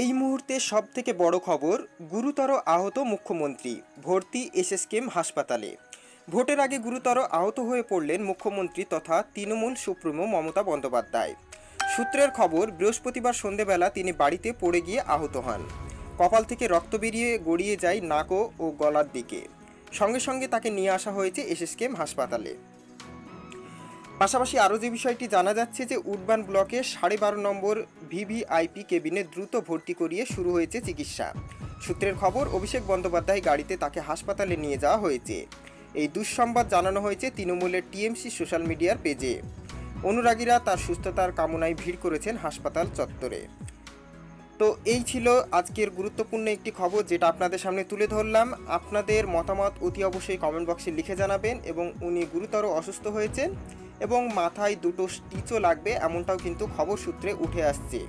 এই মুহূর্তে সবথেকে বড় খবর, গুরুতর আহত মুখ্যমন্ত্রী, ভর্তি এসএসকেএম হাসপাতালে। ভোটের আগে গুরুতর আহত হয়ে পড়লেন মুখ্যমন্ত্রী তথা তৃণমূল সুপ্রিমো মমতা বন্দ্যোপাধ্যায়। সূত্রের খবর, বৃহস্পতিবার সন্ধেবেলা তিনি বাড়িতে পড়ে গিয়ে আহত হন। কপাল থেকে রক্ত বেরিয়ে গড়িয়ে যায় নাক ও গলার দিকে। সঙ্গে সঙ্গে তাকে নিয়ে আসা হয়েছে এসএসকেএম হাসপাতালে। পাশাপাশি আরও যে বিষয়টি জানা যাচ্ছে যে উডবান ব্লকে 12.5 নম্বর ভিভিআইপি কেবিনে দ্রুত ভর্তি করিয়ে শুরু হয়েছে চিকিৎসা। সূত্রের খবর, অভিষেক বন্দ্যোপাধ্যায় গাড়িতে তাকে হাসপাতালে নিয়ে যাওয়া হয়েছে। এই দুঃসংবাদ জানানো হয়েছে তৃণমূলের টিএমসি সোশ্যাল মিডিয়ার পেজে। অনুরাগীরা তার সুস্থতার কামনায় ভিড় করেছেন হাসপাতাল চত্বরে। তো এই ছিল আজকের গুরুত্বপূর্ণ একটি খবর, যেটা আপনাদের সামনে তুলে ধরলাম। আপনাদের মতামত অতি অবশ্যই কমেন্ট বক্সে লিখে জানাবেন। এবং উনি গুরুতর অসুস্থ হয়েছেন এবং মাথায় দুটো স্টিচও লাগবে, এমনটাও কিন্তু খবর সূত্রে উঠে আসছে।